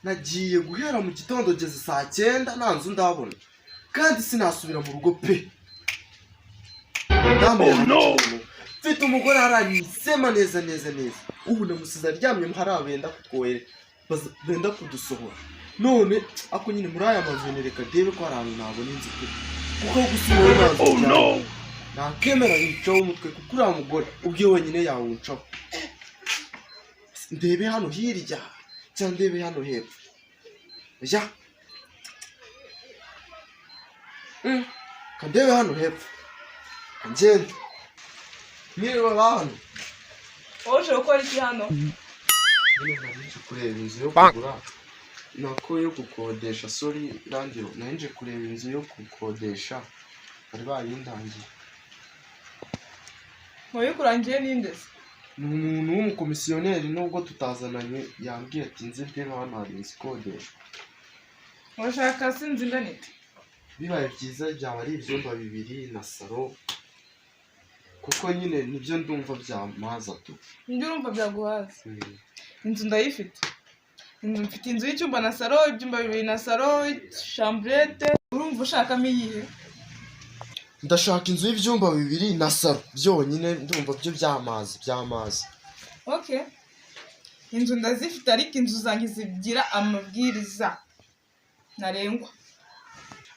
nagiye guhera mu gitondo geze saa 9 nta nzu ndabona kandi sinasubira mu rugo pe. Mfite umugore aranyisema neza ubu namusize aryamye harabenda kutwoye benda kudusohora none ako nyine muri aya mazu reka ndebe ko ari ahantu nabona inzu pe kuko gusohora nakemera yicaho umutwe kuko uriya mugore ubwiye wenyine yawuncaho. Ndebe hano hirya cyangwa ndebe hano hepfo ja kandebe hano hepfo ngende niba hano oje ukora iki hano nje kureba inzu yo kugura nako yo gukodesha sorry rangiro nanje kureba inzu yo gukodesha bari bayindangiye. Moyo kurangiye nindese umuntu w'umukomisiyoneri nubwo tutazananye yambwiye ati nzi ndebe hano hari inzikodesha. Washaka sinzi ndanite bibaye byiza byaba ari ibyumba 2 na salo kuko nyine nibyo ndumva byamaza tu. Nibyo urumva byaguhaza. Inzu ndayifite. Mfite inzu y'icyumba na salo, ibyumba 2 na salo, chambrette. Urumva ushakamo iyihe? Ndashaka inzu y'ibyumba 2 na salo byonyine ndumva byo byamazi. Okay. Inzu ndazifite ariko inzu zanjye zigira amabwiriza narengwa.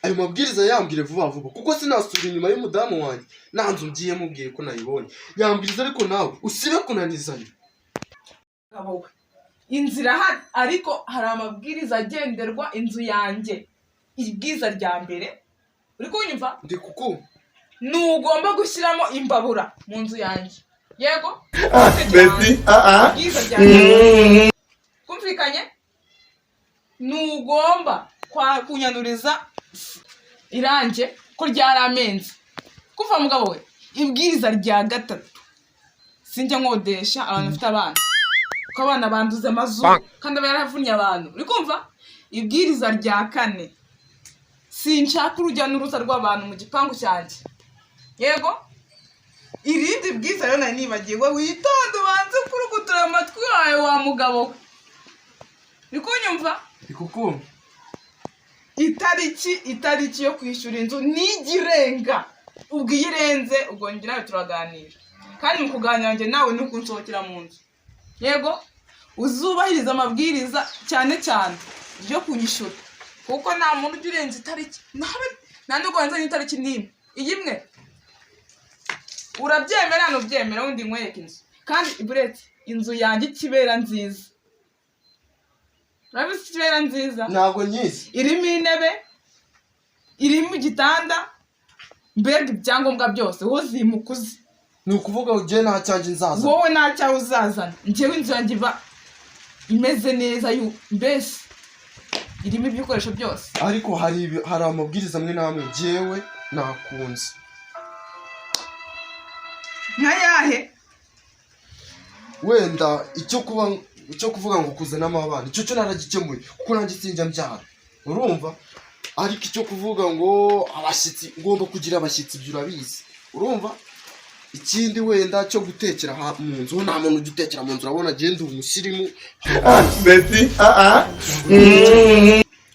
Ayo mabwiriza yambwire vuba kuko sinasubira inyuma y'umudamu wanjye nanzu ngiye mubwiye ko nayibonye yambwiriza ariko nawe usibe kunanizanya. Gabowe inzira ariko hari amabwiriza agenderwa inzu yanjye ibwiza rya mbere uri kunyumva ndi kuko nugomba gushyiramo imbabura mu nzu yanjye yego ibwiza rya mbere kumvikanye nugomba kunyanuriza irange ko ryaramenze kuva mugabo we ibwiriza rya 3 sinjya nkodesha abantu bafite abana ko abana banduze amazu kandi abaravunnye abantu uri kumva ibwiriza rya 4 sinshaka urujya n'uruza rw'abantu mu gipangu cyanjye yego irindi bwiza rero nari nibagiwe witonde ubanze kurugutura amatwi yawe wa mugabo uri kunyumva ikukumva itariki yo kwishyura inzu nigirenga ubwo irenze ubwo njye nawe turaganira kandi mu kuganira njye nawe ni kunsohokera mu nzu yego uzubahiriza amabwiriza cyane ryo kunyishyura kuko nta muntu ujya urenza itariki nta nubwo wanzanye itariki n'imwe iyimwe urabyemera nubyemera undi nkwereka inzu kandi iburetse inzu yanjye ikibera nziza Rabi sikibera nziza ntabwo nyizi irimo intebe irimo igitanda mbega ibyangombwa byose wozimukuze ni ukuvuga ugiye nta cyanjye nzaza wowe nta cyawe uzazana njyewe inzu yanjye iba imeze neza mbese irimo ibikoresho byose ariko hari amabwiriza amwe namwe njyewe nakunze nkayahe wenda icyo kuvuga ngo kuzanamo abana icyo cyo naragikemuye kuko nanjye sinjya mbyara urumva ariko icyo kuvuga ngo abashyitsi ngomba kugira abashyitsi ibyo urabizi urumva ikindi wenda cyo gutekera mu nzu nta muntu ujya utekera mu nzu urabona agenda umusirimu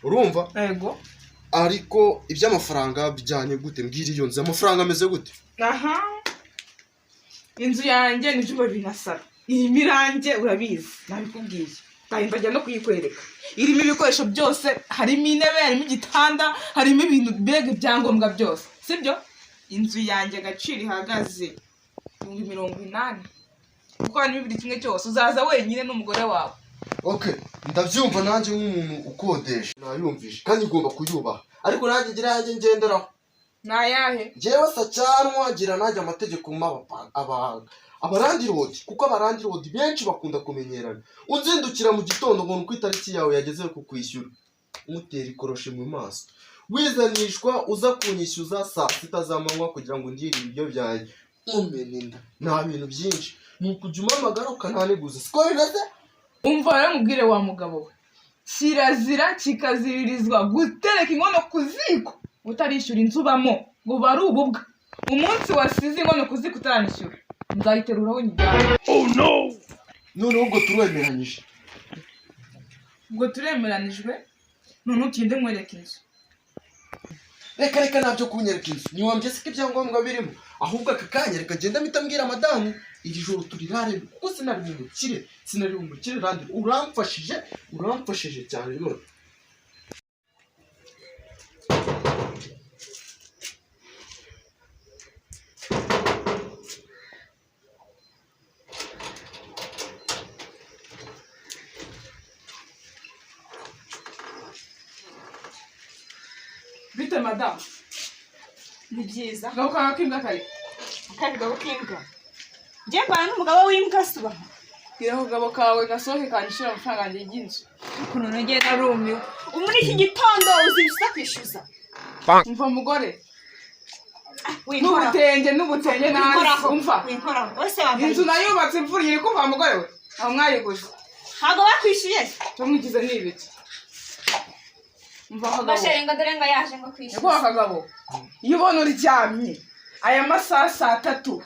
urumva yego ariko iby'amafaranga bijyanye gute mbwira iyo nzu amafaranga ameze gute aha inzu yanjye ni ibyumba 2 na salo irimo irange urabizi nabikubwiye ndahimba ajya no kuyikwereka irimo ibikoresho byose harimo intebe harimo igitanda harimo ibintu mbega ibyangombwa byose sibyo inzu yanjye agaciro ihagaze 80 kuko harimo buri kimwe cyose uzaza wenyine n'umugore wawe. Okay ndabyumva nanjye nk'umuntu ukodesha nayumvishe kandi ugomba kuyubaha ariko nanjye ngira yanjye ngenderaho nayahe jewe sacyanwa gira nanjye amategeko abarandirodi kuko abarandirodi benshi bakunda kumenyerana unzindukira mu gitondo ngo nuko itariki yawe yageze ku kwishyura umutera ikoroshe mu maso wizanishwa uza kunyishyuza saa 6 z'amanywa kugira ngo ndire ibyo byanjye umenenda nta bintu byinshi nukujya umamagara ukananeguza siko bimeze. Umva rero mubwire wa mugabo we kirazira kikaziririzwa gutereka inkono ku ziko utarishyura inzu ubamo ngo bari ububwa umunsi wasize inkono ku ziko utarishyura nzayiteruraho nyijyana. Oh no none ubwo turemeranyije. ubwo turemeranijwe none utinde nkwereka inzu. Reka ntabyo kunyereka inzu niwambye siko ibyangombwa birimo, ahubwo aka kanya reka genda mpita mbwira madamu iri joro turirare kuko sinari umukire randi uramfashije cyane none. Bite madamu? Ni byiza. Garuka kimbwa kare. Akari gabo kimbwa. Ngiye kwa n'umugabo w'imbwa suba. Bwira kugabo kawe gasohoke kanishira amafaranga yanjye y'inzu. Ukuntu nongeye narumiwe. Muri iki gitondo uzibisa kwishyuza. Umva mugore. N'ubutenge nazi. Umva. Winkora. Bose bambaye. Inzu nayubatse imvura iri kuva mugore we. Aho mwayiguze. Ntago bakwishyuye. Tumugize n'ibiki. Umva kagabo. Bashenga dore ngo yaje ngo kwishyuza. Yego kagabo. Iyo ubona uryamye aya masaha 3,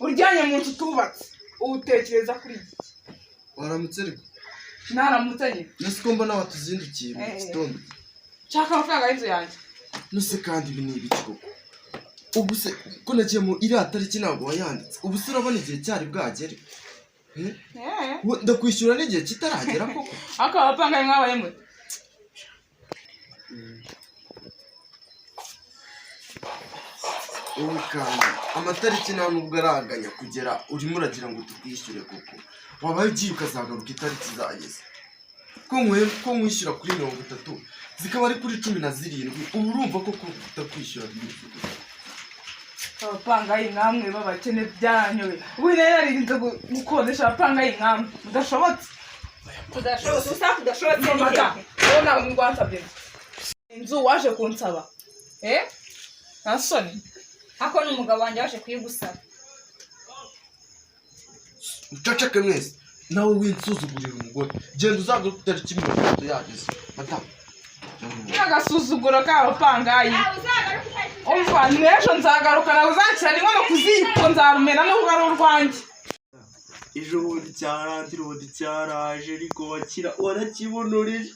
uryanye mu nzu tubatse utekereza kuri iki? Waramutse ariko. Naramutse nyine. Nasiko mbona watuzindukiye mu gitondo. Chaka amafaranga y'inzu yanjye. Nuse kandi ibi ni ibiki koko? Ubu se ko nagiye mu iriya tariki ntabwo wayanditse. Ubu se urabona igihe cyari bwagere. Ndakwishyura n'igihe kitaragera koko. Akaba apanga mwabaye mwe. Ubu kandi amatariki nta nubwo aranganya kugera urimo uragira ngo tukwishyure koko. Wabaye ugiye ukazagaruka itariki zageze. Ko nkwishyura kuri 30 zikaba ari kuri 17, ubu urumva ko utakwishyura byinshi. Abapanga y'inkamwe babakene byanyobe. Ubu rero arinze gukodesha abapanga y'inkamwe. Mudashobotse. Udashobotse mata. Ubona ngwansabye. Inzu waje kunsaba. Nasoni. Ako n'umugabo wanjye waje kuyigusaba. Ucacake mwese. Nawe winsuzugurira umugore. Genda uzagaruka itariki 30 yageze. Mata. N'agasuzuguro k'abapangayi. Umva n'ejo nzagaruka nawe uzanshyira ni nkono kuziko nzarumena n'ubwo ari urwanjye. Ejo bundi cyaraje ariko warakibonurije.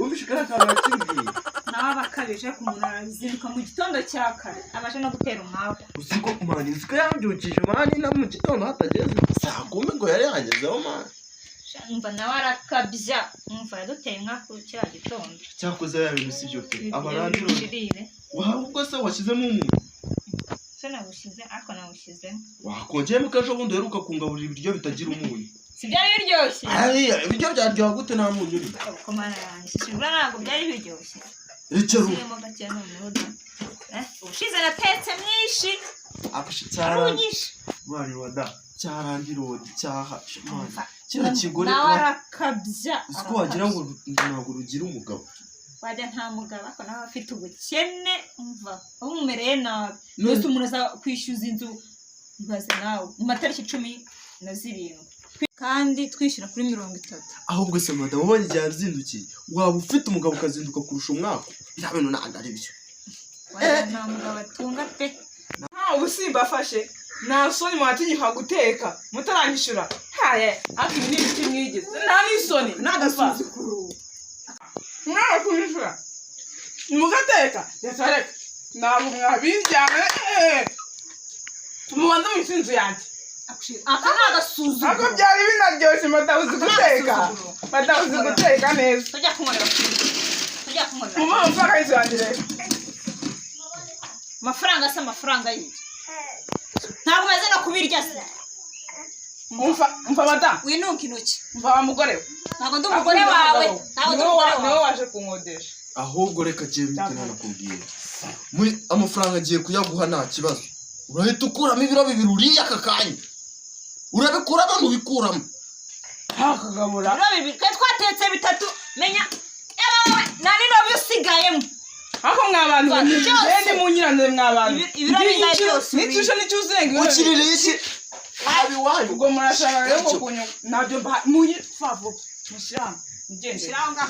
Umvishe kana bakibwiye. Nawe bakabije ku muntu arazinduka mu gitondo cya kare abaje no gutera umwaku. Usiko mani nziko yabyukije mani na mu gitondo hatageze. Saa 10 ngo yari yagezeho mani. Umva nawe arakabya. Umva yaduteye umwaku kira gitondo. Cyakoze yabintu sibyo pe. Abarandiro. Waho ubwo se washyizemo umuntu. Se nawushize ako nawushizemo. Wakongeyemo kajo bundi heruka kungaburira ibiryo bitagira umunyu. Si byari biryoshye. Ibiryo byaryoha gute nta munyu uri? Komana yanjye. Sibura ntabwo byari biryoshye. Icyo Siyemo gake n'umuruda. Ushize natetse mwinshi. Akushicyaranyisha. Bari wada cyarangirodi cyaha. Kira kigore. Nawe arakabya. Uko wagira ngo ntabwo rugira umugabo. Wajya nta mugabo ako nawe afite ubukene umva umumereye nabi. Nose umuntu aza kwishyuza inzu ibaze nawe mu matariki 17 kandi twishyura kuri 30. Ahubwo se madame ubonye igihe azindukiye waba ufite umugabo ukazinduka kurusha umwaka irabe no ntabwo ari byo. Nta mugabo atunga pe. Ubu simbafashe nasoni mwatinyuka guteka mutaranyishura. Haye ati ni ibiti mwigeze nta n'isoni n'agasuzuguro. Mwawe kunyishura mugateka yatareka ntabwo mwabinjyana mubanza mu inzu yanjye. Aka n'agasuzuguro. Ako byari binaryoshye matabuzi guteka. Matabuzi guteka neza. Tujya kunkorera. Mama mfaka inzu yanjye rero. Amafaranga y'iki? Ntabwo maze no kubirya se. Umva madamu. Winuka intoki. Umva mugore we. Ntabwo ndi umugore wawe. Niwe waje kunkodesha. Ahubwo reka giye bitana nakubwiye. Muri amafaranga agiye kuyaguha nta kibazo. Urahita ukuramo ibiro 2 uriya aka kanya. Urabikuramo nubikuramo. Hakagabura. Ibiro 2 twatetse 3 menya. Yabawe nani no bisigayemo. Ako mwabantu ngende munyirane mwabantu. Ibiro bingahe byose. Nitusha nicyuzenga. Ukiririye iki? Abi wayo. Ubwo murashaka rero ko kunyo nabyo munyi favu. Mushiranga. Ngende. Shiranga.